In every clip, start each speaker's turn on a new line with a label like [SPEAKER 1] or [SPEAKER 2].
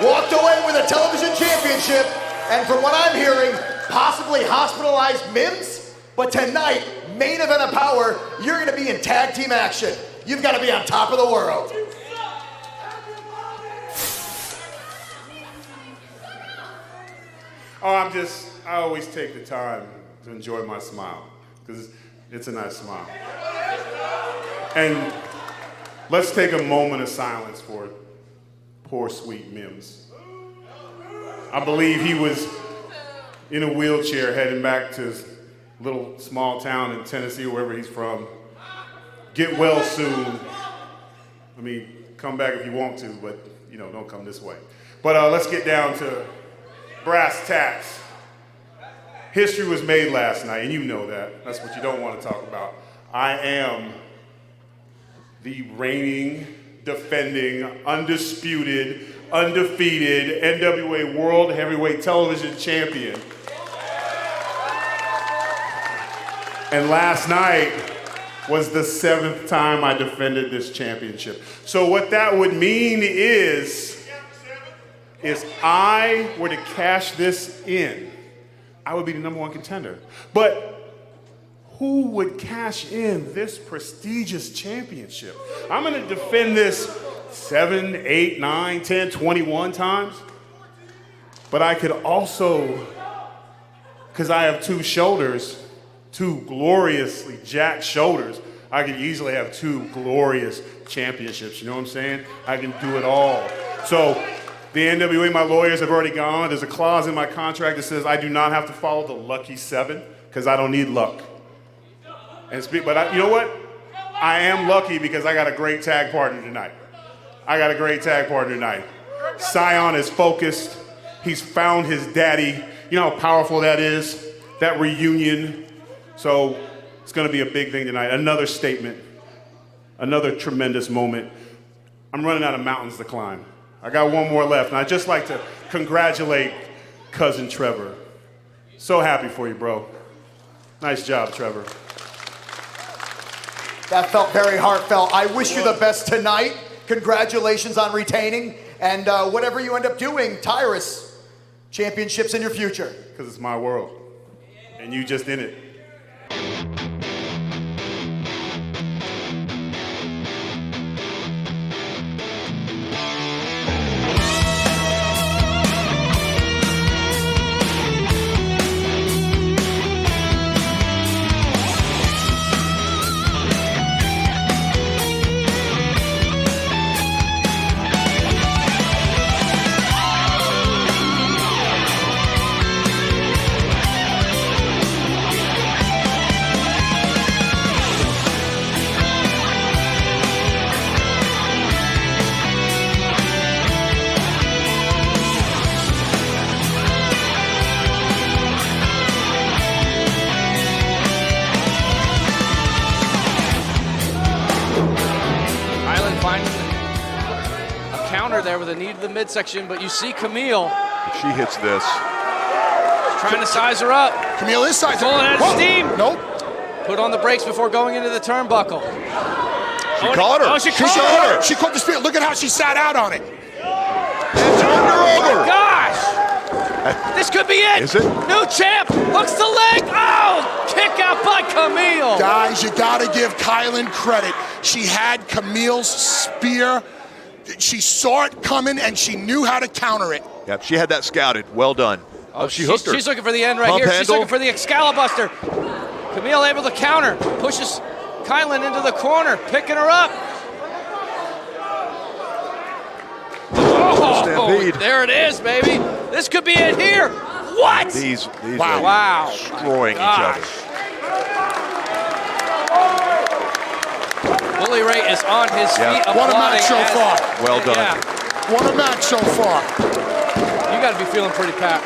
[SPEAKER 1] walked away with a television championship, and from what I'm hearing, possibly hospitalized Mims. But tonight, main event of Powerrr, you're gonna be in tag team action. You've gotta be on top of the world.
[SPEAKER 2] Oh, I always take the time to enjoy my smile, because it's a nice smile. And let's take a moment of silence for poor, sweet Mims. I believe he was in a wheelchair heading back to his little small town in Tennessee, wherever he's from. Get well soon. I mean, come back if you want to, but don't come this way. But let's get down to brass tacks. History was made last night, and you know that. That's what you don't want to talk about. I am the reigning, defending, undisputed, undefeated NWA World Heavyweight Television Champion. And last night was the 7th time I defended this championship. So what that would mean is I were to cash this in, I would be the #1 contender. But who would cash in this prestigious championship? I'm gonna defend this 7, 8, 9, 10, 21 times. But I could also, because I have 2 shoulders, 2 gloriously jacked shoulders, I could easily have 2 glorious championships, you know what I'm saying? I can do it all. So the NWA, my lawyers have already gone. There's a clause in my contract that says I do not have to follow the lucky 7 because I don't need luck. But you know what? I am lucky because I got a great tag partner tonight. Cyon is focused. He's found his daddy. You know how powerful that is? That reunion. So it's going to be a big thing tonight. Another statement. Another tremendous moment. I'm running out of mountains to climb. I got 1 more left, and I'd just like to congratulate cousin Trevor. So happy for you, bro. Nice job, Trevor.
[SPEAKER 1] That felt very heartfelt. I wish you the best tonight. Congratulations on retaining, and whatever you end up doing, Tyrus, championships in your future.
[SPEAKER 2] Because it's my world, and you just in it.
[SPEAKER 3] There with a knee to the midsection, but you see Camille.
[SPEAKER 4] She hits this.
[SPEAKER 3] Trying to size her up.
[SPEAKER 5] Camille is sizing
[SPEAKER 3] pulling out of steam.
[SPEAKER 5] Nope.
[SPEAKER 3] Put on the brakes before going into the turnbuckle.
[SPEAKER 4] She caught her.
[SPEAKER 3] Oh, she caught her.
[SPEAKER 5] She caught the spear. Look at how she sat out on it.
[SPEAKER 4] And turned her over.
[SPEAKER 3] Oh, gosh. This could be it.
[SPEAKER 4] Is it?
[SPEAKER 3] New champ. Hooks the leg. Oh, kick out by Camille.
[SPEAKER 5] Guys, you got to give KiLynn credit. She had Camille's spear. She saw it coming, and she knew how to counter it.
[SPEAKER 4] Yep, she had that scouted. Well done. Oh, she hooked her.
[SPEAKER 3] She's looking for the end right
[SPEAKER 4] Pump
[SPEAKER 3] here.
[SPEAKER 4] handle.
[SPEAKER 3] She's looking for the Excalibuster. Camille able to counter. Pushes KiLynn into the corner, picking her up. Oh,
[SPEAKER 4] Stampede.
[SPEAKER 3] there it is, baby. This could be it here. What?
[SPEAKER 4] These
[SPEAKER 3] wow.
[SPEAKER 4] are destroying each other.
[SPEAKER 3] Bully Ray is on his feet.
[SPEAKER 5] What a match so far.
[SPEAKER 4] Well done.
[SPEAKER 3] Yeah.
[SPEAKER 5] What a match so far.
[SPEAKER 3] You got to be feeling pretty proud.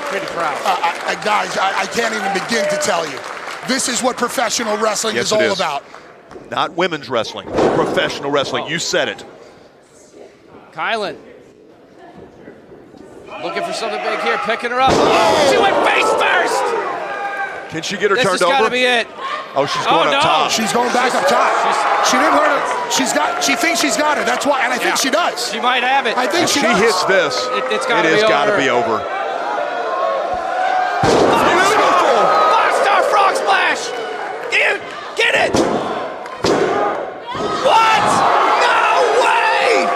[SPEAKER 5] Guys, I can't even begin to tell you. This is what professional wrestling is all about.
[SPEAKER 4] Not women's wrestling, professional wrestling. You said it.
[SPEAKER 3] KiLynn. Looking for something big here, picking her up. Oh! She went face first!
[SPEAKER 4] Can she get her
[SPEAKER 3] this
[SPEAKER 4] turned over?
[SPEAKER 3] This has got to be it.
[SPEAKER 4] Oh, she's going up top.
[SPEAKER 5] She's going back up top. She didn't learn it. She thinks she's got it. That's why, and I think she does.
[SPEAKER 3] She might have it.
[SPEAKER 5] I think she
[SPEAKER 4] does. Hits this.
[SPEAKER 3] It's got to
[SPEAKER 4] be over.
[SPEAKER 3] Five-star frog splash. Get it. What? No way.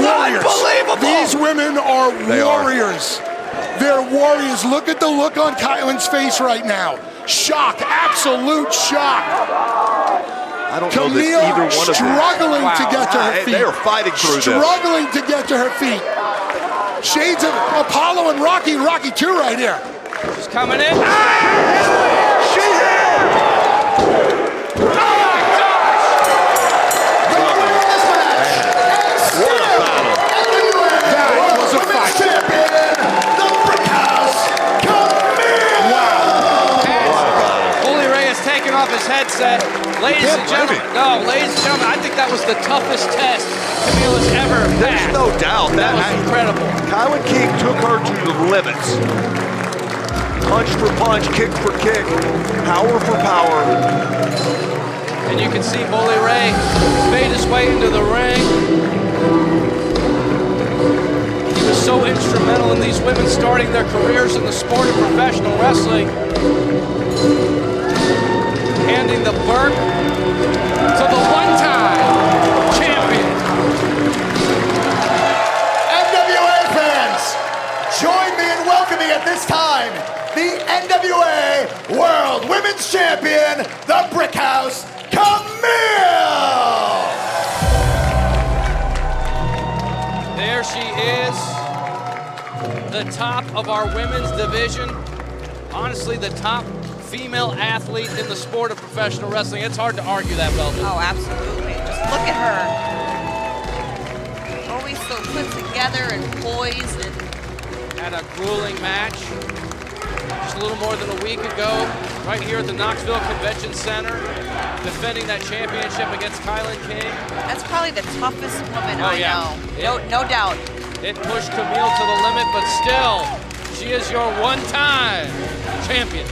[SPEAKER 5] Warriors.
[SPEAKER 3] Unbelievable.
[SPEAKER 5] These women are warriors. They're warriors. Look at the look on KiLynn's face right now. Shock, absolute shock.
[SPEAKER 4] I don't
[SPEAKER 5] Camille
[SPEAKER 4] know that either one of them.
[SPEAKER 5] struggling to get to her feet.
[SPEAKER 4] They are fighting through
[SPEAKER 5] Struggling to get to her feet. Shades of Apollo and Rocky 2 right here.
[SPEAKER 3] She's coming in.
[SPEAKER 4] She hit! What a battle.
[SPEAKER 5] That was a fight.
[SPEAKER 1] The Brickhouse, Camille!
[SPEAKER 3] Wow. Bully Ray has taken off his headset. Ladies and gentlemen, I think that was the toughest test Camille has ever had.
[SPEAKER 4] There's no doubt.
[SPEAKER 3] That was incredible.
[SPEAKER 4] KiLynn King took her to the limits. Punch for punch, kick for kick, power for power.
[SPEAKER 3] And you can see Bully Ray fade his way into the ring. He was so instrumental in these women starting their careers in the sport of professional wrestling. Handing the Burke to the one-time champion.
[SPEAKER 1] NWA fans, join me in welcoming at this time the NWA World Women's Champion, the Brickhouse, Camille!
[SPEAKER 3] There she is, the top of our women's division. Honestly, the top female athlete in the sport of professional wrestling. It's hard to argue that, Velvet.
[SPEAKER 6] Oh, absolutely. Just look at her. Always so put together and poised. And
[SPEAKER 3] had a grueling match just a little more than a week ago, right here at the Knoxville Convention Center, defending that championship against KiLynn King.
[SPEAKER 6] That's probably the toughest woman I know.
[SPEAKER 3] Yeah.
[SPEAKER 6] No doubt.
[SPEAKER 3] It pushed Camille to the limit, but still, she is your one-time champion.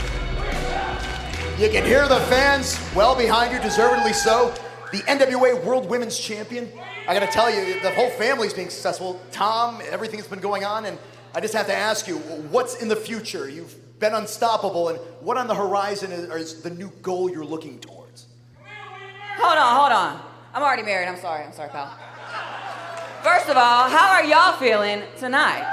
[SPEAKER 1] You can hear the fans well behind you, deservedly so. The NWA World Women's Champion. I gotta tell you, the whole family's being successful. Tom, everything that's been going on, and I just have to ask you, what's in the future? You've been unstoppable, and what on the horizon is the new goal you're looking towards?
[SPEAKER 7] Hold on. I'm already married. I'm sorry, pal. First of all, how are y'all feeling tonight?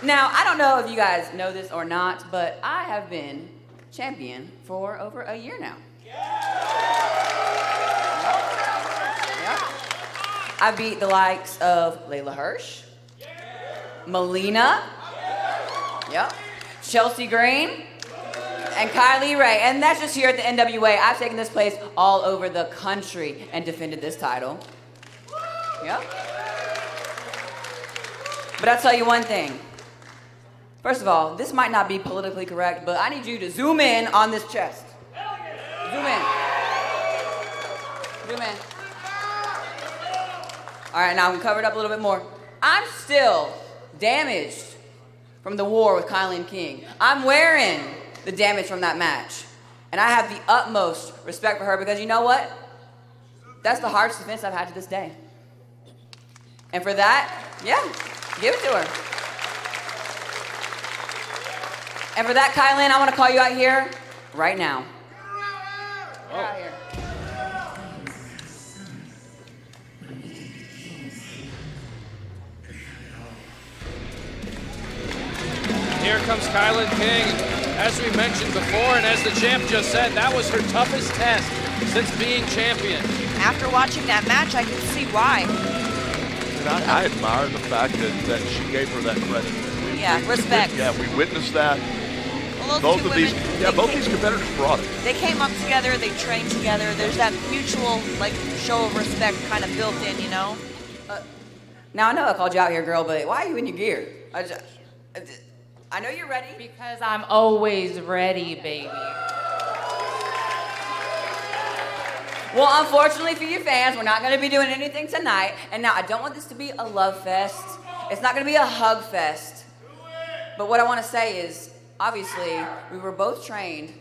[SPEAKER 7] Now, I don't know if you guys know this or not, but I have been champion for over a year now. Yep. I beat the likes of Layla Hirsch, Melina, Chelsea Green, and Kylie Ray. And that's just here at the NWA. I've taken this place all over the country and defended this title. Yep. But I'll tell you one thing. First of all, this might not be politically correct, but I need you to zoom in on this chest. Zoom in. Zoom in. All right, now I'm covered up a little bit more. I'm still damaged from the war with KiLynn King. I'm wearing the damage from that match. And I have the utmost respect for her because you know what? That's the hardest defense I've had to this day. And for that, give it to her. And for that, KiLynn, I want to call you out here right now. Get out here.
[SPEAKER 3] Here comes KiLynn King. As we mentioned before, and as the champ just said, that was her toughest test since being champion.
[SPEAKER 6] After watching that match, I can see why.
[SPEAKER 4] And I admire the fact that she gave her that credit.
[SPEAKER 6] Yeah, respect.
[SPEAKER 4] We witnessed that.
[SPEAKER 6] Well,
[SPEAKER 4] both these competitors brought it.
[SPEAKER 6] They came up together, they trained together. There's that mutual, show of respect kind of built in, you know?
[SPEAKER 7] Now, I know I called you out here, girl, but why are you in your gear? I know you're ready.
[SPEAKER 8] Because I'm always ready, baby.
[SPEAKER 7] Well, unfortunately for you fans, we're not going to be doing anything tonight. And now, I don't want this to be a love fest. It's not going to be a hug fest. But what I want to say is, obviously, we were both trained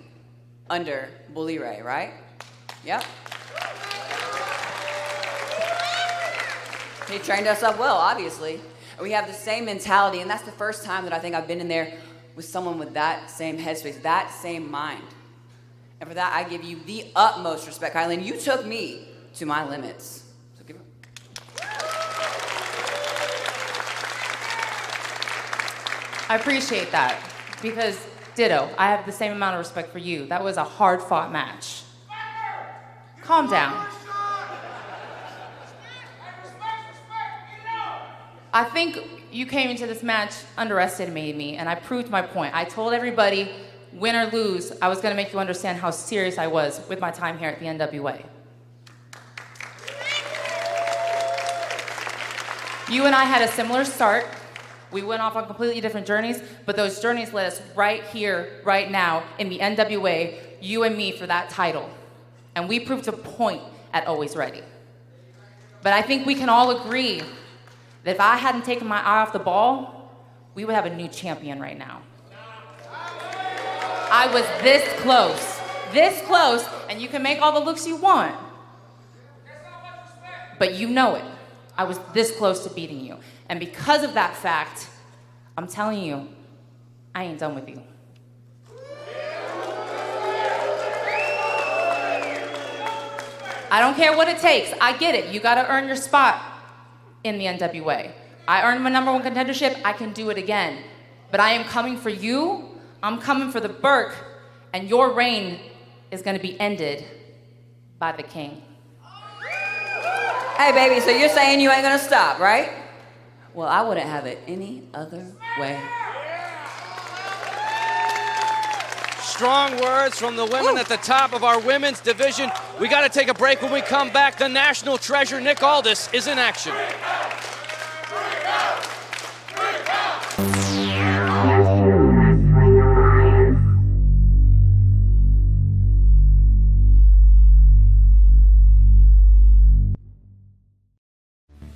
[SPEAKER 7] under Bully Ray, right? Yep. He trained us up well, obviously. And we have the same mentality, and that's the first time that I think I've been in there with someone with that same headspace, that same mind. And for that, I give you the utmost respect, KiLynn. You took me to my limits. So give it.
[SPEAKER 8] I appreciate that, because ditto, I have the same amount of respect for you. That was a hard-fought match. Calm down. I think you came into this match underestimating me, and I proved my point. I told everybody, win or lose, I was going to make you understand how serious I was with my time here at the NWA. You and I had a similar start. We went off on completely different journeys, but those journeys led us right here, right now, in the NWA, you and me for that title. And we proved a point at Alwayz Ready. But I think we can all agree that if I hadn't taken my eye off the ball, we would have a new champion right now. I was this close, and you can make all the looks you want. But you know it. I was this close to beating you. And because of that fact, I'm telling you, I ain't done with you. I don't care what it takes. I get it. You gotta earn your spot in the NWA. I earned my #1 contendership, I can do it again. But I am coming for you, I'm coming for the Burke, and your reign is gonna be ended by the King.
[SPEAKER 7] Hey, baby, so you're saying you ain't gonna stop, right? Well, I wouldn't have it any other way.
[SPEAKER 3] Strong words from the women at the top of our women's division. We got to take a break. When we come back, the national treasure, Nick Aldis, is in action.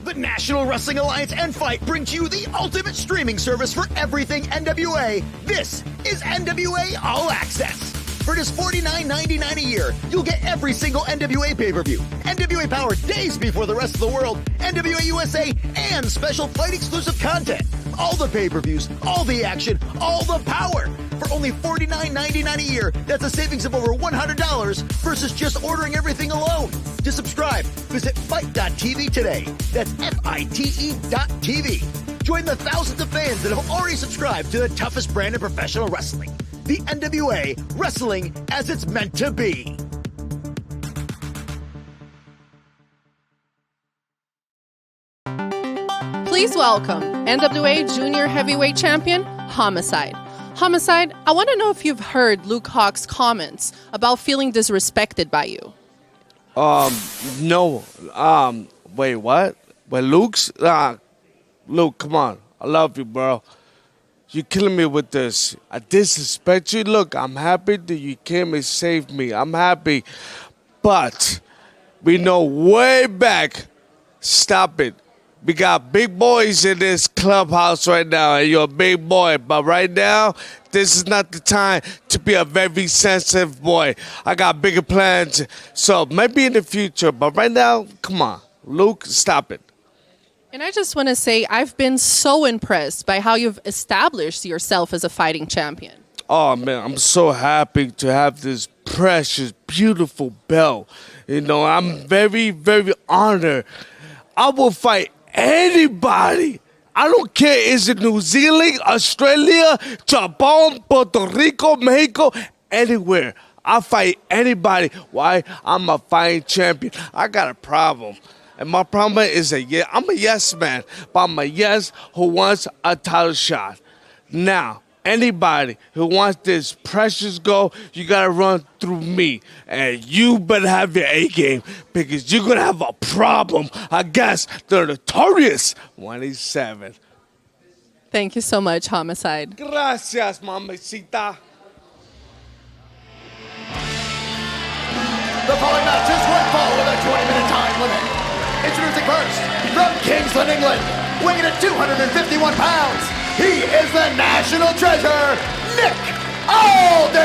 [SPEAKER 1] The National Wrestling Alliance and Fight brings you the ultimate streaming service for everything NWA. This is NWA All Access. For just $49.99 a year, you'll get every single NWA pay-per-view, NWA Powerrr days before the rest of the world, NWA USA, and special fight-exclusive content. All the pay-per-views, all the action, all the power. For only $49.99 a year, that's a savings of over $100 versus just ordering everything alone. To subscribe, visit fight.tv today. That's FITE.tv. Join the thousands of fans that have already subscribed to the toughest brand in professional wrestling. The NWA, wrestling as it's meant to be.
[SPEAKER 9] Please welcome NWA Junior Heavyweight Champion, Homicide. Homicide, I want to know if you've heard Luke Hawx's comments about feeling disrespected by you.
[SPEAKER 10] No. Wait, what? Wait, Luke's? Luke, come on. I love you, bro. You're killing me with this. I disrespect you. Look, I'm happy that you came and saved me. I'm happy. But we know way back, stop it. We got big boys in this clubhouse right now, and you're a big boy. But right now, this is not the time to be a very sensitive boy. I got bigger plans, so maybe in the future. But right now, come on. Luke, stop it.
[SPEAKER 9] And I just want to say, I've been so impressed by how you've established yourself as a fighting champion.
[SPEAKER 10] Oh, man, I'm so happy to have this precious, beautiful belt. You know, I'm very, very honored. I will fight anybody. I don't care, is it New Zealand, Australia, Japan, Puerto Rico, Mexico, anywhere. I'll fight anybody. Why? I'm a fighting champion. I got a problem. And my problem is I'm a yes man, but I'm a yes who wants a title shot. Now, anybody who wants this precious gold, you gotta run through me. And you better have your A game, because you're gonna have a problem against the notorious 27.
[SPEAKER 9] Thank you so much, Homicide.
[SPEAKER 10] Gracias, mamacita.
[SPEAKER 1] The following matches will fall with a 20-minute time limit. Introducing first, from Kingsland, England, weighing in at 251 pounds, he is the national treasure, Nick Aldis!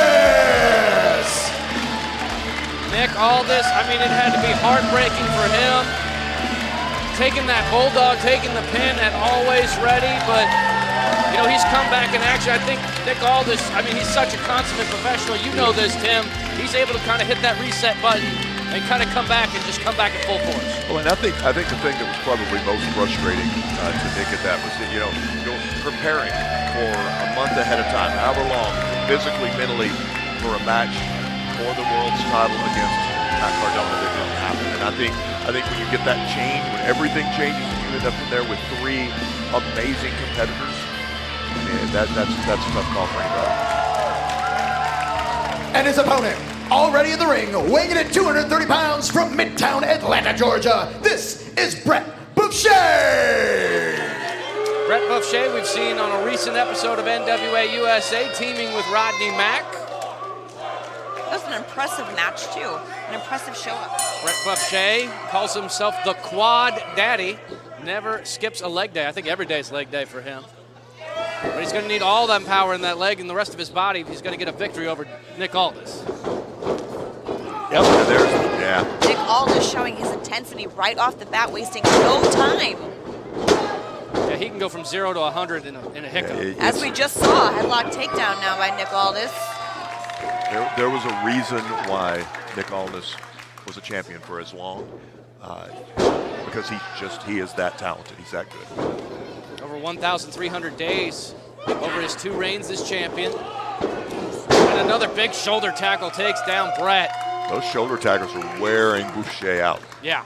[SPEAKER 3] Nick Aldis, I mean, it had to be heartbreaking for him. Taking that bulldog, taking the pin at Alwayz Ready, but you know, he's come back in action. I think Nick Aldis, I mean, he's such a consummate professional. You know this, Tim. He's able to kind of hit that reset button and kind of come back and just come back at full force.
[SPEAKER 4] Well, and I think the thing that was probably most frustrating to Nick at that was that, you know, preparing for a month ahead of time, however long, physically, mentally, for a match for the world's title against Matt Cardona, that didn't happen. And I think when you get that change, when everything changes, and you end up in there with 3 amazing competitors, man, that's a tough call for anybody.
[SPEAKER 1] And his opponent, already in the ring, weighing in at 230 pounds from Midtown Atlanta, Georgia, this is Brett BuffShay!
[SPEAKER 3] Brett BuffShay, we've seen on a recent episode of NWA USA, teaming with Rodney Mack.
[SPEAKER 6] That was an impressive match, too. An impressive show-up.
[SPEAKER 3] Brett BuffShay calls himself the Quad Daddy. Never skips a leg day. I think every day is leg day for him. But he's going to need all that power in that leg and the rest of his body if he's going to get a victory over Nick Aldis.
[SPEAKER 4] Yep, yeah.
[SPEAKER 6] Nick Aldis showing his intensity right off the bat, wasting no time.
[SPEAKER 3] Yeah, he can go from 0 to 100 in a hiccup.
[SPEAKER 6] As we just saw, headlock takedown now by Nick Aldis.
[SPEAKER 4] There was a reason why Nick Aldis was a champion for as long, because he is that talented. He's that good.
[SPEAKER 3] Over 1,300 days over his 2 reigns as champion. And another big shoulder tackle takes down Brett.
[SPEAKER 4] Those shoulder tackles are wearing BuffShay out.
[SPEAKER 3] Yeah.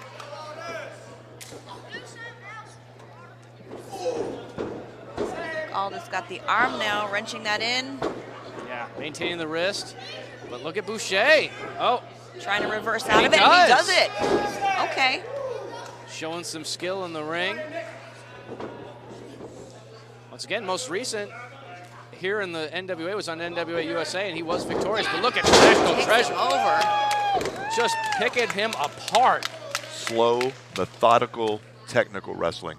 [SPEAKER 6] Aldis got the arm now, wrenching that in.
[SPEAKER 3] Yeah, maintaining the wrist. But look at BuffShay. Oh.
[SPEAKER 6] Trying to reverse out of it, and he does it. Okay.
[SPEAKER 3] Showing some skill in the ring. Once again, most recent here in the NWA was on NWA USA, and he was victorious. But look at National Treasure.
[SPEAKER 6] Over.
[SPEAKER 3] Just picking him apart.
[SPEAKER 4] Slow, methodical, technical wrestling.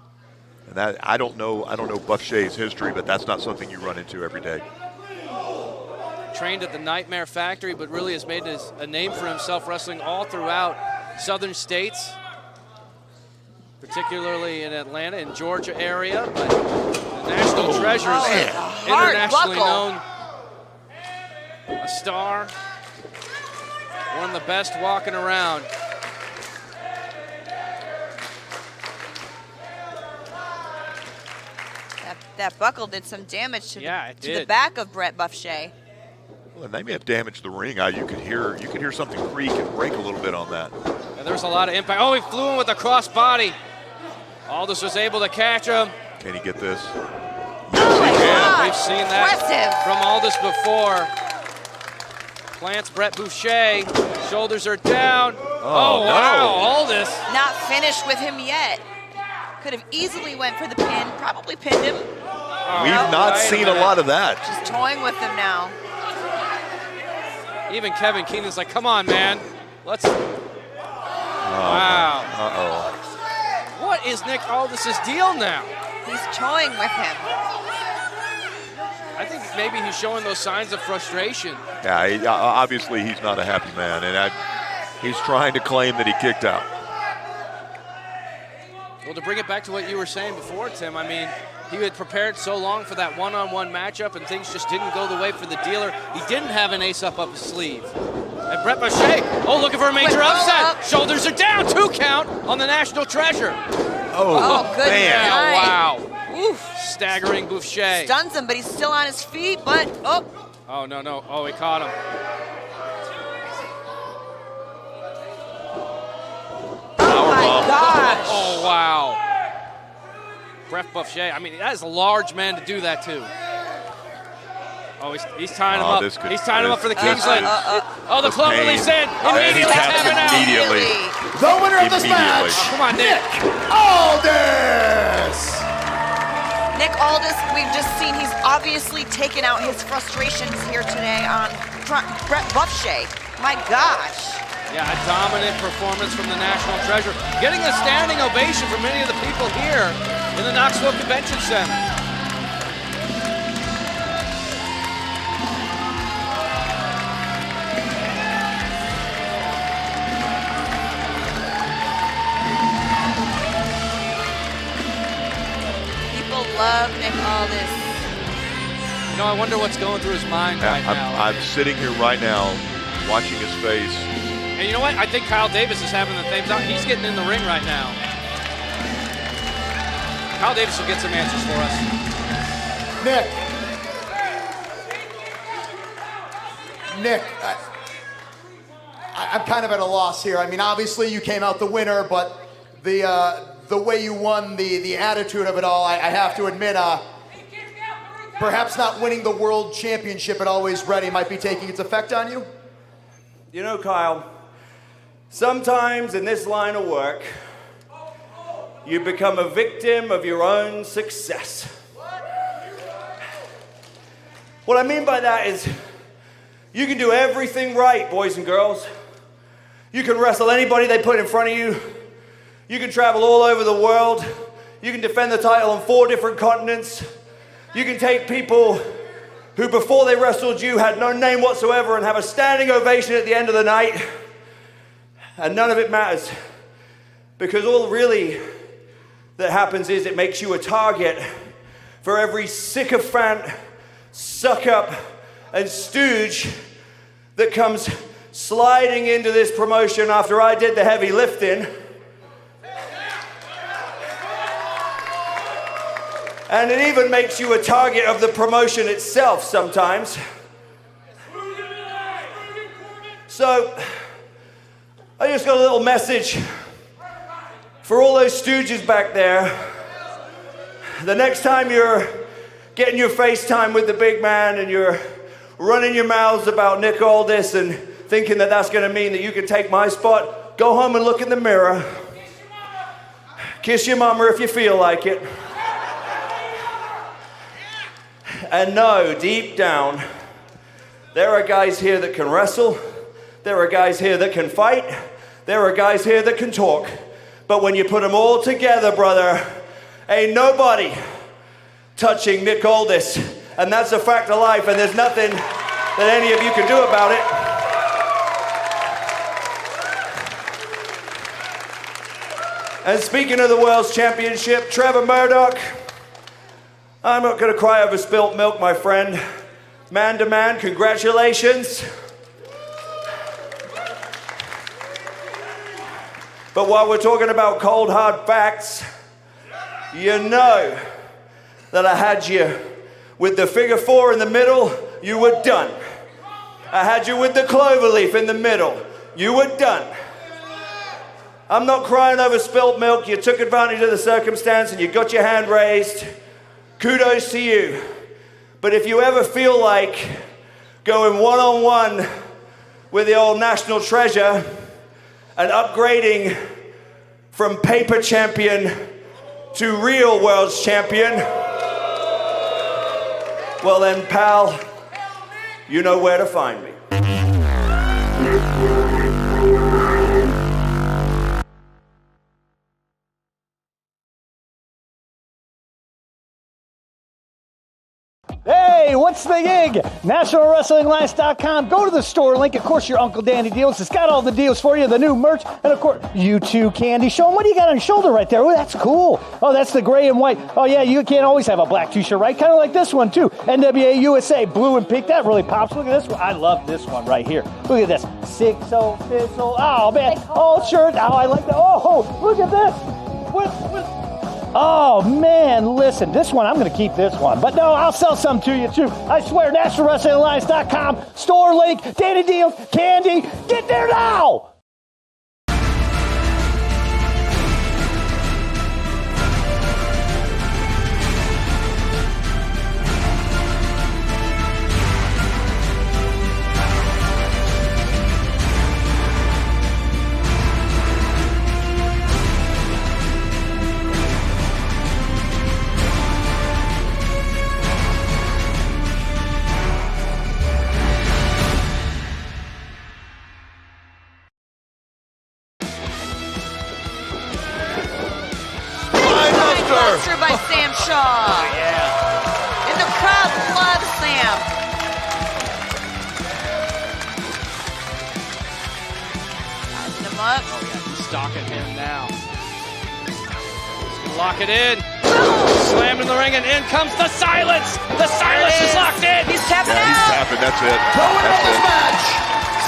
[SPEAKER 4] And that I don't know BuffShay's history, but that's not something you run into every day.
[SPEAKER 3] Trained at the Nightmare Factory, but really has made a name for himself wrestling all throughout southern states, particularly in Atlanta and Georgia area. But the National Treasure is internationally known, a star, one of the best walking around.
[SPEAKER 6] That buckle did some damage to, the back of Brett BuffShay.
[SPEAKER 4] Well, and they may have damaged the ring. You could hear something creak and break a little bit on that.
[SPEAKER 3] And there was a lot of impact. Oh, he flew in with a cross body. Aldis was able to catch him.
[SPEAKER 4] Can he get this?
[SPEAKER 6] Oh my God.
[SPEAKER 3] We've seen that from Aldis before. Plants Brett BuffShay. Shoulders are down. Oh wow, Aldis.
[SPEAKER 6] Not finished with him yet. Could have easily went for the pin, probably pinned him.
[SPEAKER 4] We've not seen a lot of that.
[SPEAKER 6] Just toying with him now.
[SPEAKER 3] Even Kevin Keenan's like, come on, man. Let's. Wow.
[SPEAKER 4] Uh-oh.
[SPEAKER 3] What is Nick Aldis' deal now?
[SPEAKER 6] He's toying with him.
[SPEAKER 3] I think maybe he's showing those signs of frustration.
[SPEAKER 4] Yeah, obviously he's not a happy man, and he's trying to claim that he kicked out.
[SPEAKER 3] Well, to bring it back to what you were saying before, Tim, I mean, he had prepared so long for that one-on-one matchup, and things just didn't go the way for the dealer. He didn't have an ace up his sleeve. And Brett BuffShay, looking for a major upset. Shoulders are down, 2 count on the National Treasure.
[SPEAKER 6] Oh good
[SPEAKER 3] man.
[SPEAKER 6] night.
[SPEAKER 3] Wow.
[SPEAKER 6] Oof.
[SPEAKER 3] Staggering BuffShay.
[SPEAKER 6] Stuns him, but he's still on his feet, but,
[SPEAKER 3] Oh, no. Oh, he caught him.
[SPEAKER 6] Oh, my gosh.
[SPEAKER 3] Oh, wow. Brett BuffShay, I mean, that is a large man to do that to. Oh, he's tying him up. He's tying him up for the Kingsland. Oh, the club release in. Immediately tapping out.
[SPEAKER 1] The winner of this match,
[SPEAKER 3] come on, Nick.
[SPEAKER 1] Aldis.
[SPEAKER 6] Nick Aldis, we've just seen he's obviously taken out his frustrations here today on Brett BuffShay. My gosh.
[SPEAKER 3] Yeah, a dominant performance from the National Treasure. Getting a standing ovation from many of the people here in the Knoxville Convention Center. You know, I wonder what's going through his mind right now.
[SPEAKER 4] I'm sitting here right now watching his face.
[SPEAKER 3] And you know what? I think Kyle Davis is having the same thought. He's getting in the ring right now. Kyle Davis will get some answers for us.
[SPEAKER 1] Nick, I'm kind of at a loss here. I mean, obviously you came out the winner, but the way you won, the attitude of it all, I have to admit, perhaps not winning the World Championship at Alwayz Ready might be taking its effect on you?
[SPEAKER 11] You know, Kyle, sometimes in this line of work, you become a victim of your own success. What I mean by that is, you can do everything right, boys and girls. You can wrestle anybody they put in front of you. You can travel all over the world. You can defend the title on 4 different continents. You can take people who before they wrestled you had no name whatsoever and have a standing ovation at the end of the night. And none of it matters. Because all really that happens is it makes you a target for every sycophant, suck-up, and stooge that comes sliding into this promotion after I did the heavy lifting. And it even makes you a target of the promotion itself sometimes. So, I just got a little message for all those stooges back there. The next time you're getting your FaceTime with the big man and you're running your mouths about Nick Aldis and thinking that that's going to mean that you can take my spot, go home and look in the mirror. Kiss your mama if you feel like it. And know, deep down, there are guys here that can wrestle, there are guys here that can fight, there are guys here that can talk. But when you put them all together, brother, ain't nobody touching Nick Aldis. And that's a fact of life, and there's nothing that any of you can do about it. And speaking of the World's Championship, Trevor Murdoch, I'm not going to cry over spilt milk, my friend. Man to man, congratulations. But while we're talking about cold, hard facts, you know that I had you with the figure 4 in the middle, you were done. I had you with the cloverleaf in the middle, you were done. I'm not crying over spilt milk. You took advantage of the circumstance and you got your hand raised. Kudos to you. But if you ever feel like going one-on-one with the old national treasure and upgrading from paper champion to real world's champion, well then, pal, you know where to find me.
[SPEAKER 12] Hey, what's the gig? NationalWrestlingAlliance.com. Go to the store link. Of course, your Uncle Danny Deals. It's got all the deals for you, the new merch, and of course, you too, Candy. Show them what do you got on your shoulder right there. Oh, that's cool. Oh, that's the gray and white. Oh, yeah, you can't always have a black t-shirt, right? Kind of like this one, too. NWA USA, blue and pink. That really pops. Look at this one. I love this one right here. Look at this. 6-0 Fizzle. Oh, man. All shirt. Oh, I like that. Oh, look at this. Oh, man, listen, this one, I'm going to keep this one. But no, I'll sell some to you, too. I swear, NationalWrestlingAlliance.com, store link, Danny Deals, Candy, get there now!
[SPEAKER 6] By Sam Shaw. Oh, yeah. And the crowd loves Sam. Passing him up.
[SPEAKER 3] Oh, yeah, he's stalking him now. He's gonna lock it in. Slammed in the ring, and in comes the silence. The silence is locked in.
[SPEAKER 4] That's it.
[SPEAKER 1] The winner of this match,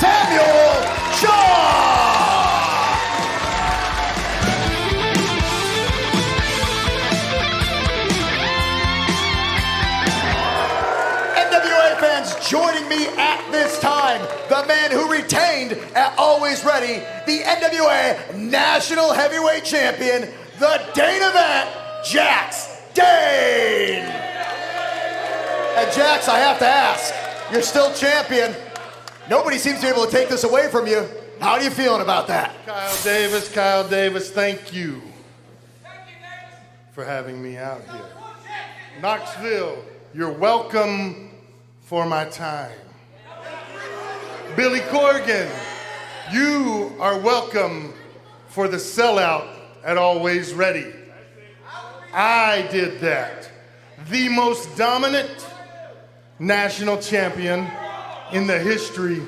[SPEAKER 1] Samuel Shaw. NWA fans joining me at this time, the man who retained at Alwayz Ready, the NWA National Heavyweight Champion, the Dane event, Dane. And Jax, I have to ask, you're still champion. Nobody seems to be able to take this away from you. How are you feeling about that?
[SPEAKER 13] Kyle Davis, thank you for having me out here. Knoxville, you're welcome for my time. Billy Corgan, you are welcome for the sellout at Alwayz Ready. I did that. The most dominant national champion in the history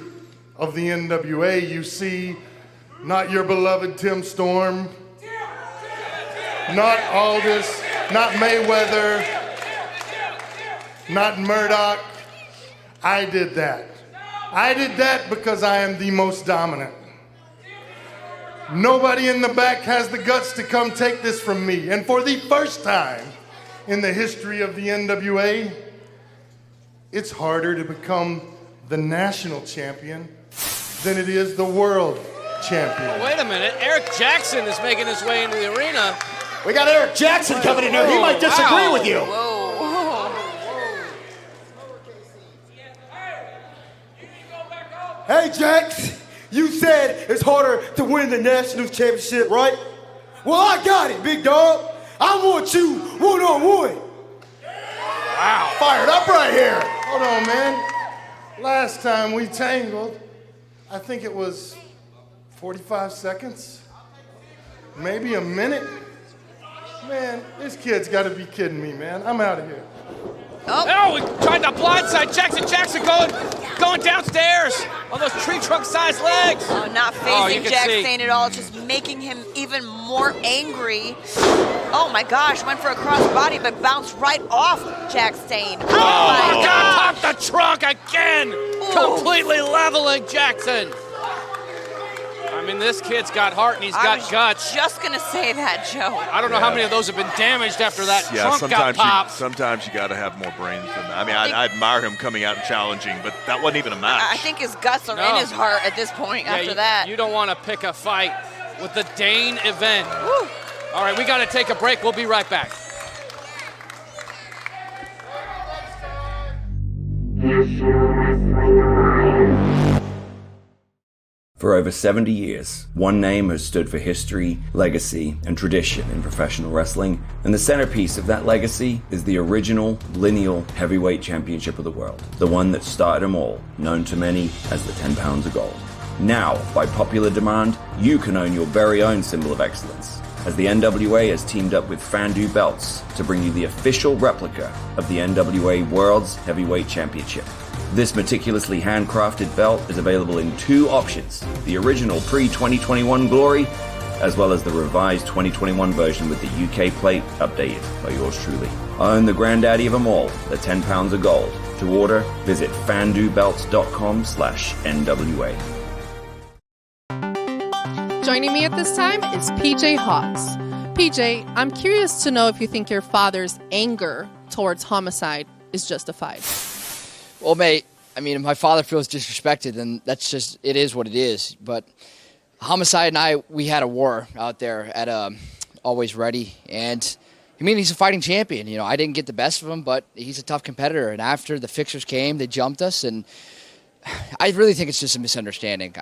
[SPEAKER 13] of the NWA. You see, not your beloved Tim Storm, not Aldis, not Mayweather, not Murdoch. I did that. I did that because I am the most dominant. Nobody in the back has the guts to come take this from me. And for the first time in the history of the NWA, it's harder to become the national champion than it is the world champion.
[SPEAKER 3] Wait a minute, Eric Jackson is making his way into the arena.
[SPEAKER 1] We got Eric Jackson coming in here. He might disagree with you.
[SPEAKER 14] Hey, Jax, you said it's harder to win the national championship, right? Well, I got it, big dog. I want you one-on-one.
[SPEAKER 1] Wow, fired up right here.
[SPEAKER 13] Hold on, man. Last time we tangled, I think it was 45 seconds, maybe a minute. Man, this kid's got to be kidding me, man. I'm out of here.
[SPEAKER 3] Oh, we tried to blindside Jackson. Jackson going downstairs on those tree trunk-sized legs.
[SPEAKER 6] Oh, not phasing Jax Dane at all, just making him even more angry. Oh my gosh, went for a crossbody, but bounced right off Jax Dane. Oh my
[SPEAKER 3] God! Pop the trunk again!
[SPEAKER 6] Ooh. Completely
[SPEAKER 3] leveling Jackson. I mean, this kid's got heart and he's got guts.
[SPEAKER 6] Just gonna say that, Joe.
[SPEAKER 3] I don't know how many of those have been damaged after that trunk got popped.
[SPEAKER 4] Sometimes you got to have more brains than that. I mean, I admire him coming out and challenging, but that wasn't even a match.
[SPEAKER 6] I think his guts are in his heart at this point after that.
[SPEAKER 3] You don't want to pick a fight with the Dane event. Woo. All right, we got to take a break. We'll be right back.
[SPEAKER 15] For over 70 years, one name has stood for history, legacy, and tradition in professional wrestling, and the centerpiece of that legacy is the original lineal heavyweight championship of the world, the one that started them all, known to many as the 10 pounds of gold. Now, by popular demand, you can own your very own symbol of excellence, as the NWA has teamed up with Fandu Belts to bring you the official replica of the NWA World's Heavyweight Championship. This meticulously handcrafted belt is available in two options, the original pre-2021 Glory, as well as the revised 2021 version with the UK plate updated by yours truly. Own the granddaddy of them all, the 10 pounds of gold. To order, visit fandubelts.com/NWA.
[SPEAKER 9] Joining me at this time is PJ Hawx. PJ, I'm curious to know if you think your father's anger towards Homicide is justified.
[SPEAKER 16] Well, mate, I mean, my father feels disrespected, and that's just, it is what it is. But Homicide and I, we had a war out there at Alwayz Ready, and I mean, he's a fighting champion. You know, I didn't get the best of him, but he's a tough competitor. And after the fixers came, they jumped us, and I really think it's just a misunderstanding.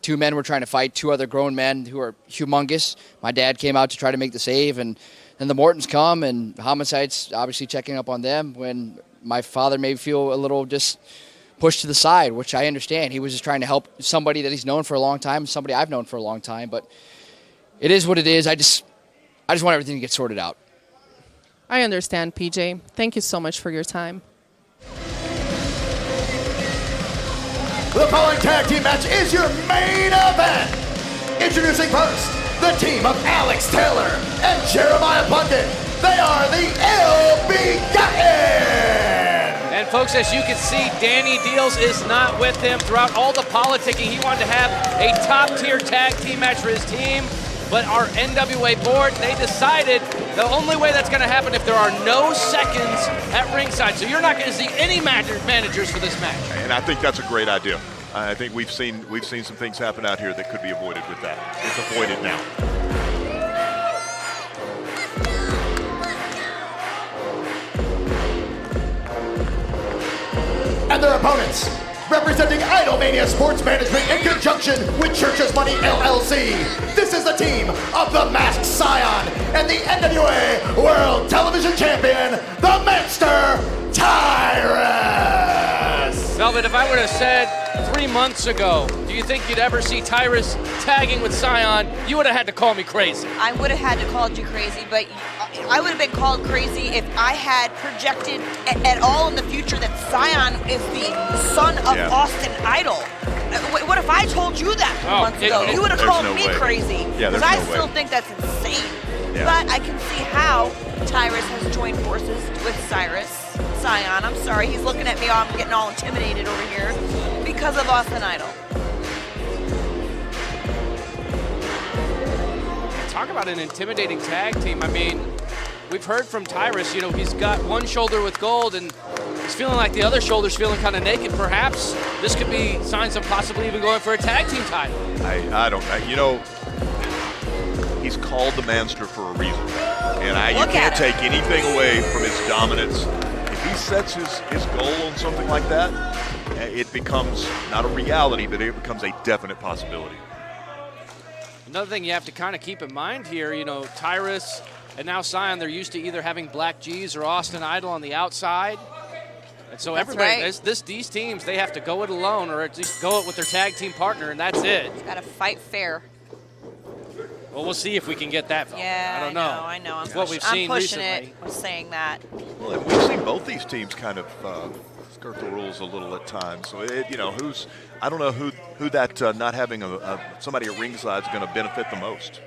[SPEAKER 16] Two men were trying to fight two other grown men who are humongous. My dad came out to try to make the save, and then the Mortons come, and Homicide's obviously checking up on them when my father may feel a little just pushed to the side, which I understand. He was just trying to help somebody that he's known for a long time, somebody I've known for a long time, but it is what it is. I just want everything to get sorted out.
[SPEAKER 9] I understand, PJ. Thank you so much for your time.
[SPEAKER 1] The following tag team match is your main event. Introducing first, the team of Alex Taylor and Jeremiah Plunkett. They are the ILL Begotten.
[SPEAKER 3] And And folks, as you can see, Danny Deals is not with him throughout all the politicking. He wanted to have a top-tier tag team match for his team, but our NWA board, they decided the only way that's going to happen if there are no seconds at ringside. So you're not going to see any managers for this match.
[SPEAKER 4] And I think that's a great idea. I think we've seen some things happen out here that could be avoided with that. It's avoided now.
[SPEAKER 1] And their opponents, representing Idolmania Sports Management in conjunction with Church's Money LLC. This is the team of the Masked Cyon and the NWA World Television Champion, the Monster Tyrus.
[SPEAKER 3] Velvet, if I would have said 3 months ago, do you think you'd ever see Tyrus tagging with Cyon, you would have had to call me crazy.
[SPEAKER 6] I would have had to call you crazy, but I would have been called crazy if I had projected at all in the future that Cyon is the son of Austin Idol. What if I told you that 3 months ago? You would have called me crazy. Because I still think that's insane. Yeah. But I can see how Tyrus has joined forces with Cyon. I'm sorry, he's looking at me, I'm getting all intimidated over here because of Austin Idol.
[SPEAKER 3] Talk about an intimidating tag team. I mean, we've heard from Tyrus, you know, he's got one shoulder with gold and he's feeling like the other shoulder's feeling kind of naked. Perhaps this could be signs of possibly even going for a tag team title.
[SPEAKER 4] I don't know. You know, he's called the Manster for a reason. And you can't take anything away from his dominance. If he sets his goal on something like that, it becomes not a reality, but it becomes a definite possibility.
[SPEAKER 3] Another thing you have to kind of keep in mind here, you know, Tyrus and now Cyon, they're used to either having Black G's or Austin Idol on the outside. And so everybody, these teams, they have to go it alone or at least go it with their tag team partner, and that's it.
[SPEAKER 6] It's got to fight fair.
[SPEAKER 3] Well, we'll see if we can get that.
[SPEAKER 6] Yeah,
[SPEAKER 3] I don't know.
[SPEAKER 6] I know.
[SPEAKER 3] It's what we've seen
[SPEAKER 6] pushing
[SPEAKER 3] recently.
[SPEAKER 6] it, saying that.
[SPEAKER 4] Well, we've seen both these teams kind of skirt the rules a little at times. So, you know, I don't know who that not having somebody at ringside is going to benefit the most.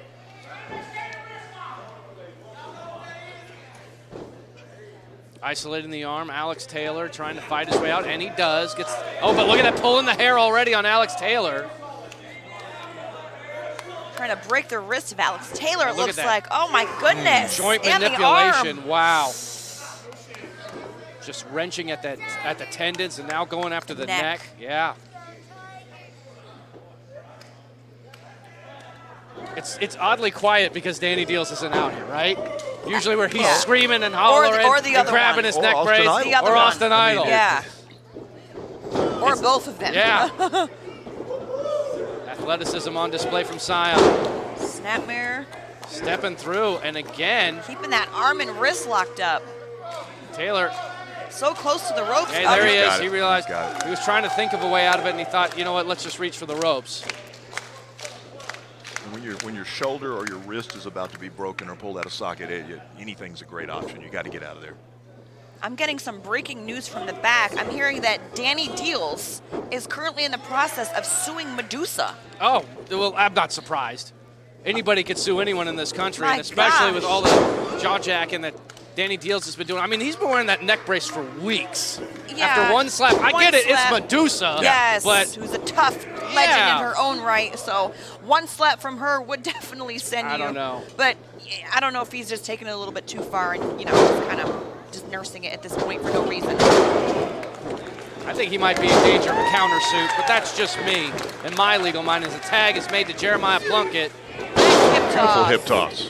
[SPEAKER 3] Isolating the arm, Alex Taylor trying to fight his way out, and he does. Oh, but look at that, pulling the hair already on Alex Taylor.
[SPEAKER 6] Trying to break the wrist of Alex Taylor, it looks like. Oh, my goodness.
[SPEAKER 3] Joint
[SPEAKER 6] and
[SPEAKER 3] manipulation,
[SPEAKER 6] the arm.
[SPEAKER 3] wow. Just wrenching at the tendons and now going after the neck. Yeah. It's oddly quiet because Danny Deals isn't out here, right? Usually where he's screaming and hollering and grabbing his neck brace. Or Austin Idol.
[SPEAKER 6] Yeah. Or both of them.
[SPEAKER 3] Yeah. Athleticism on display from Cyon.
[SPEAKER 6] Snapmare.
[SPEAKER 3] Stepping through, and again.
[SPEAKER 6] Keeping that arm and wrist locked up.
[SPEAKER 3] Taylor.
[SPEAKER 6] So close to the ropes.
[SPEAKER 3] Hey, there he is. He realized he was trying to think of a way out of it, and he thought, you know what, let's just reach for the ropes.
[SPEAKER 4] When your shoulder or your wrist is about to be broken or pulled out of socket, anything's a great option. You got to get out of there.
[SPEAKER 6] I'm getting some breaking news from the back. I'm hearing that Danny Deals is currently in the process of suing Medusa.
[SPEAKER 3] Oh, well, I'm not surprised. Anybody could sue anyone in this country, and especially with all the jaw jacking that Danny Deals has been doing. I mean, he's been wearing that neck brace for weeks.
[SPEAKER 6] Yeah,
[SPEAKER 3] after one slap. I get it, it's Medusa.
[SPEAKER 6] Yes,
[SPEAKER 3] but
[SPEAKER 6] who's a tough legend in her own right. So one slap from her would definitely send you.
[SPEAKER 3] I don't know.
[SPEAKER 6] But I don't know if he's just taking it a little bit too far and, you know, just kind of just nursing it at this point for no reason.
[SPEAKER 3] I think he might be in danger of a countersuit, but that's just me. And my legal mind is a tag is made to Jeremiah Plunkett.
[SPEAKER 4] Beautiful hip toss.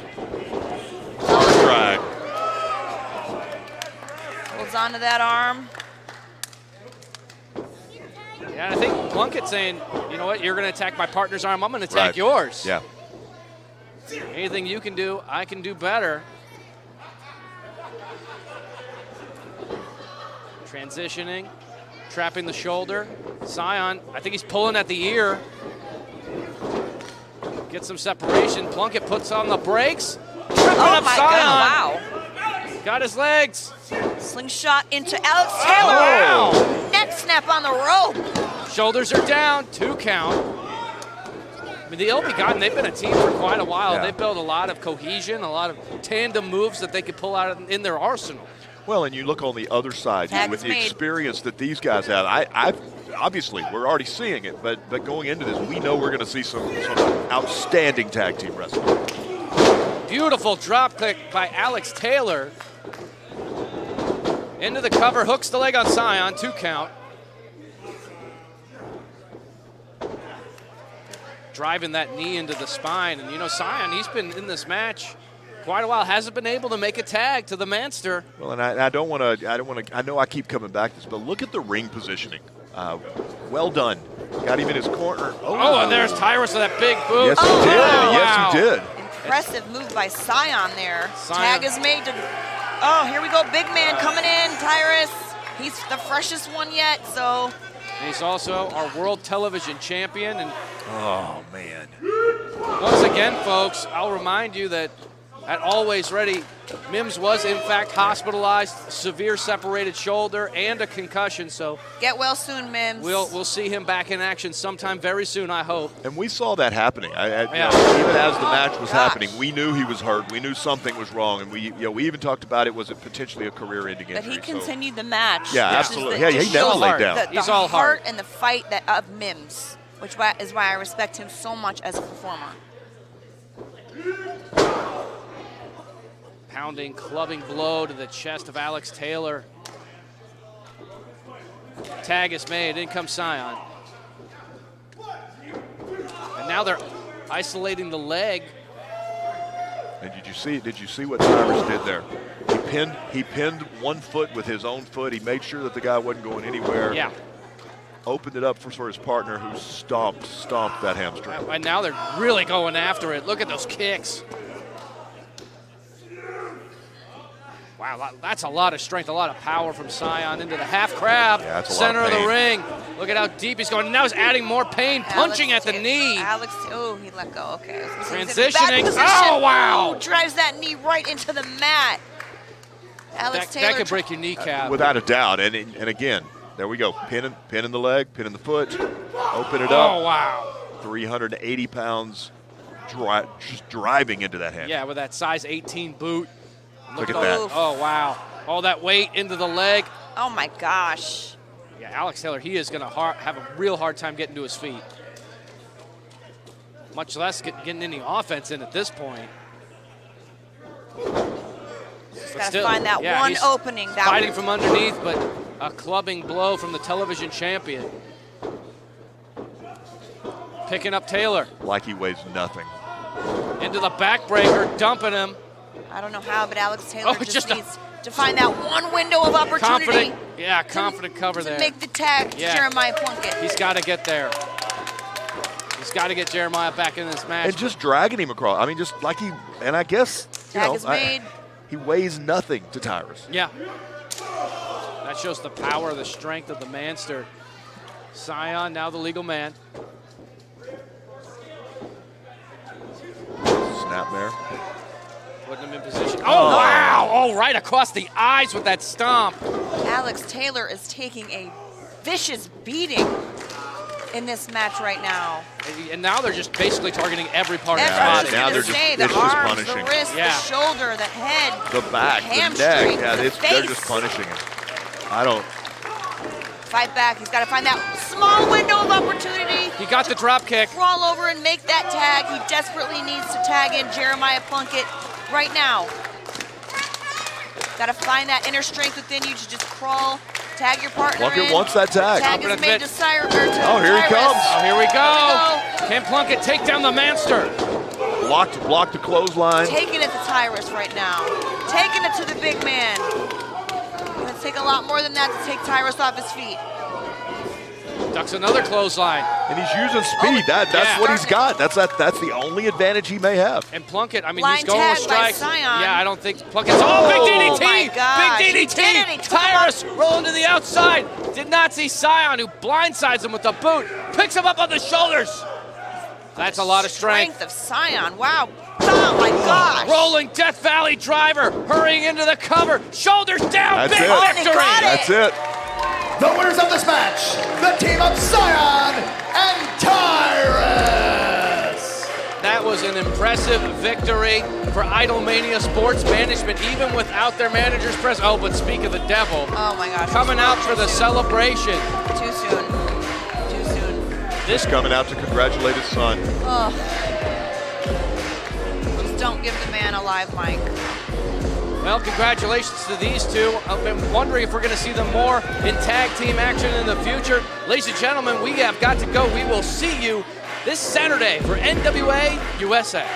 [SPEAKER 4] Hard drag.
[SPEAKER 6] Holds onto that arm.
[SPEAKER 3] Yeah, I think Plunkett saying, you know what, you're going to attack my partner's arm, I'm going to attack yours.
[SPEAKER 4] Yeah.
[SPEAKER 3] Anything you can do, I can do better. Transitioning, trapping the shoulder. Cyon, I think he's pulling at the ear. Get some separation. Plunkett puts on the brakes. Tripping up Cyon.
[SPEAKER 6] Wow.
[SPEAKER 3] Got his legs.
[SPEAKER 6] Slingshot into Alex Taylor.
[SPEAKER 3] Wow.
[SPEAKER 6] Neck snap on the rope.
[SPEAKER 3] Shoulders are down, 2 count. I mean, the ILL Begotten, they've been a team for quite a while. Yeah. They've built a lot of cohesion, a lot of tandem moves that they could pull out in their arsenal.
[SPEAKER 4] Well, and you look on the other side with the experience that these guys have. I've obviously, we're already seeing it, but going into this, we know we're going to see some outstanding tag team wrestling.
[SPEAKER 3] Beautiful drop kick by Alex Taylor. Into the cover, hooks the leg on Cyon, 2 count. Driving that knee into the spine, and you know, Cyon, he's been in this match quite a while, hasn't been able to make a tag to the Manster.
[SPEAKER 4] Well, and I don't want to, I know I keep coming back to this, but look at the ring positioning. Well done. Got him in his corner.
[SPEAKER 3] Oh, and there's Tyrus with that big boot.
[SPEAKER 4] Yes, he did. Wow. Yes, he did.
[SPEAKER 6] Impressive move by Cyon there. Tag is made to, oh, here we go, big man coming in, Tyrus. He's the freshest one yet, so.
[SPEAKER 3] He's also our world television champion. And
[SPEAKER 4] oh, man.
[SPEAKER 3] Once again, folks, I'll remind you that at Alwayz Ready, Mims was in fact hospitalized, severe separated shoulder and a concussion. So
[SPEAKER 6] get well soon, Mims.
[SPEAKER 3] We'll see him back in action sometime very soon, I hope.
[SPEAKER 4] And we saw that happening. You know, even as the match was happening, we knew he was hurt. We knew something was wrong, and we even talked about it. Was it potentially a career-ending injury?
[SPEAKER 6] But he continued the match.
[SPEAKER 4] Yeah, absolutely. Yeah, he never laid down.
[SPEAKER 3] He's all
[SPEAKER 6] heart and the fight of Mims, which is why I respect him so much as a performer.
[SPEAKER 3] Pounding, clubbing blow to the chest of Alex Taylor. Tag is made, in comes Cyon. And now they're isolating the leg.
[SPEAKER 4] And did you see what Tyrus did there? He pinned one foot with his own foot. He made sure that the guy wasn't going anywhere.
[SPEAKER 3] Yeah.
[SPEAKER 4] Opened it up for his partner, who stomped that hamstring.
[SPEAKER 3] And now they're really going after it. Look at those kicks. Wow, that's a lot of strength, a lot of power from Cyon into the half crab, center of the ring. Look at how deep he's going. Now he's adding more pain, punching at the knee.
[SPEAKER 6] Alex, oh, he let go. Okay.
[SPEAKER 3] Transitioning. Oh, wow.
[SPEAKER 6] Ooh, drives that knee right into the mat. Alex Taylor.
[SPEAKER 3] That could break your kneecap.
[SPEAKER 4] Without a doubt. And again, there we go. Pinning the leg, pinning the foot. Open it up.
[SPEAKER 3] Oh, wow.
[SPEAKER 4] 380 pounds just driving into that hand.
[SPEAKER 3] Yeah, with that size 18 boot.
[SPEAKER 4] Look at that.
[SPEAKER 3] Oh, wow. All that weight into the leg.
[SPEAKER 6] Oh, my gosh.
[SPEAKER 3] Yeah, Alex Taylor, he is going to have a real hard time getting to his feet. Much less getting any offense in at this point.
[SPEAKER 6] Just got to find that one opening.
[SPEAKER 3] Fighting from underneath, but a clubbing blow from the television champion. Picking up Taylor.
[SPEAKER 4] Like he weighs nothing.
[SPEAKER 3] Into the backbreaker, dumping him.
[SPEAKER 6] I don't know how, but Alex Taylor just needs to find that one window of opportunity.
[SPEAKER 3] Confident cover there.
[SPEAKER 6] To make the tag to Jeremiah Plunkett.
[SPEAKER 3] He's got to get there. He's got to get Jeremiah back in this match.
[SPEAKER 4] And just dragging him across. I mean, just like and I guess,
[SPEAKER 6] tag is made.
[SPEAKER 4] He weighs nothing to Tyrus.
[SPEAKER 3] Yeah. That shows the power, the strength of the Manster. Cyon, now the legal man.
[SPEAKER 4] Snapmare.
[SPEAKER 3] Putting him in position. Oh, wow! Oh, right across the eyes with that stomp.
[SPEAKER 6] Alex Taylor is taking a vicious beating in this match right now.
[SPEAKER 3] And now they're just basically targeting every part of the body.
[SPEAKER 4] Now they're just
[SPEAKER 6] the arms, punishing. The wrist, the shoulder, the head,
[SPEAKER 4] the back, the neck. Yeah, they're just punishing him. I don't.
[SPEAKER 6] Fight back. He's got to find that small window of opportunity.
[SPEAKER 3] He got the drop kick.
[SPEAKER 6] Crawl over and make that tag. He desperately needs to tag in Jeremiah Plunkett right now. Got to find that inner strength within you to just crawl, tag your partner
[SPEAKER 4] Plunkett wants that tag.
[SPEAKER 6] Tag is made to Cyrus.
[SPEAKER 4] Oh, here he comes.
[SPEAKER 3] Oh, here we go. Can Plunkett take down the Manster?
[SPEAKER 4] Blocked the clothesline.
[SPEAKER 6] Taking it to Tyrus right now. Taking it to the big man. It's going to take a lot more than that to take Tyrus off his feet.
[SPEAKER 3] Ducks another clothesline.
[SPEAKER 4] And he's using speed. That's what he's got. That's the only advantage he may have.
[SPEAKER 3] And Plunkett, I mean,
[SPEAKER 6] Line
[SPEAKER 3] he's going with strikes. Yeah, I don't think Plunkett's. Oh, big DDT!
[SPEAKER 6] My gosh.
[SPEAKER 3] Big DDT! Tyrus rolling to the outside. Did not see Cyon, who blindsides him with the boot. Picks him up on the shoulders. That's a lot of strength.
[SPEAKER 6] Strength of Cyon. Wow. Oh, my gosh.
[SPEAKER 3] Rolling Death Valley driver. Hurrying into the cover. Shoulders down.
[SPEAKER 4] That's
[SPEAKER 3] big
[SPEAKER 4] it.
[SPEAKER 3] victory.
[SPEAKER 4] That's it.
[SPEAKER 1] The winners of this match, the team of Cyon and Tyrus.
[SPEAKER 3] That was an impressive victory for Idolmania Sports Management, even without their manager's press. Oh, but speak of the devil.
[SPEAKER 6] Oh my gosh.
[SPEAKER 3] Coming out for the celebration.
[SPEAKER 6] Too soon. Too soon.
[SPEAKER 4] This coming out to congratulate his son.
[SPEAKER 6] Oh. Just don't give the man a live mic.
[SPEAKER 3] Well, congratulations to these two. I've been wondering if we're going to see them more in tag team action in the future. Ladies and gentlemen, we have got to go. We will see you this Saturday for NWA USA.